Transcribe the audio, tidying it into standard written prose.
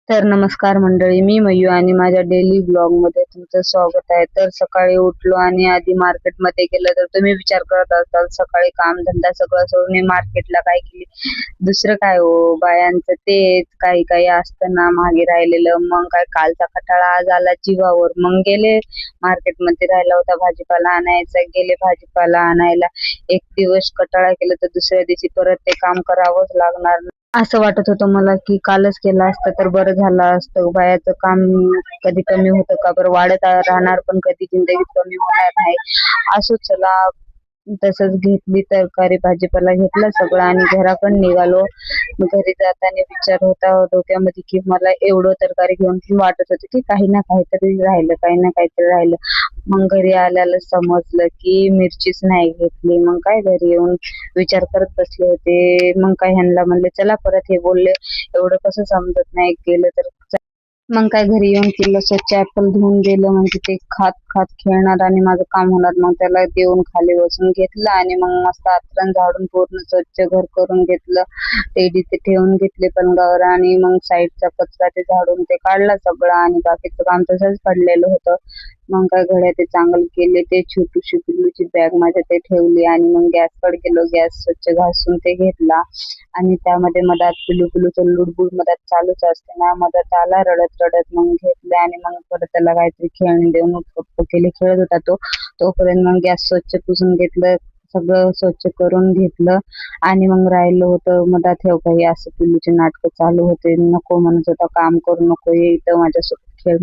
तर नमस्कार मंडळी, मी मयू आणि माझ्या डेली ब्लॉग मध्ये तुमचं स्वागत आहे. तर सकाळी उठलो आणि आधी मार्केटमध्ये गेलं. तर तुम्ही विचार करत असाल सकाळी काम धंदा सगळं सोडून मार्केटला काय केली, दुसरं काय हो बायांचं तेच काही काही असतं ना मागे राहिलेलं. मग काय कालचा कटाळा आज आला जीवावर, मग गेले मार्केटमध्ये. राहिला होता भाजीपाला आणायचा, गेले भाजीपाला आणायला. एक दिवस कटाळा केला तर दुसऱ्या दिवशी परत ते काम करावंच लागणार. असं वाटत होतं मला की कालच केलं असतं तर बरं झालं असतं. बायाचं काम कधी कमी होतं का बरं, वाढत राहणार पण कधी जिंदगीत कमी होणार नाही. असो चला. तसंच घेतली तरकारी भाजीपाला घेतला सगळं आणि घराकडे निघालो. घरी जाताना विचार होता डोक्यामध्ये की मला एवढं तरकारी घेऊन वाटत होते की काही ना काहीतरी राहिलं, काही ना काहीतरी राहिलं. मग घरी आल्याला समजलं की मिरचीच नाही घेतली. मग काय घरी येऊन विचार करत बसले होते. मग काय ह्यांना म्हणले चला परत, हे बोलले एवढं कसं समजत नाही, गेलं तर मग काय घरी येऊन केलं स्वच्छ. ऍपल धुवून गेलं म्हणजे ते खात खात खेळणार आणि माझं काम होणार. मग त्याला देऊन खाली बसून घेतलं आणि मग मस्त आतरण झाडून पूर्ण स्वच्छ घर करून घेतलं. टेडी ते ठेवून घेतले पलंगावर आणि मग साईडचा कचरा ते झाडून ते काढला सगळं आणि बाकीचं काम तसंच पडलेलं होतं. मग काय घड्या ते चांगलं केले. ते छोटीशी पिल्लूची बॅग माझ्या ते ठेवली आणि मग गॅसकडे गेलो. गॅस स्वच्छ घासून ते घेतला आणि त्यामध्ये मधात पिलू पिलूचं लुडबुड मधात चालूच असते ना. मधात आला रडत रडत, मग घेतले आणि मग परत त्याला काहीतरी खेळणी देऊन पप्प केले. खेळत होता तो. तोपर्यंत मग गॅस स्वच्छ पुसून घेतलं, सगळं स्वच्छ करून घेतलं आणि मग राहिलं होतं मधात ठेव काही असं पिल्लूचे नाटकं चालू होते. नको म्हणत होता काम करू नको, ये इथं माझ्यासोबत खेळ.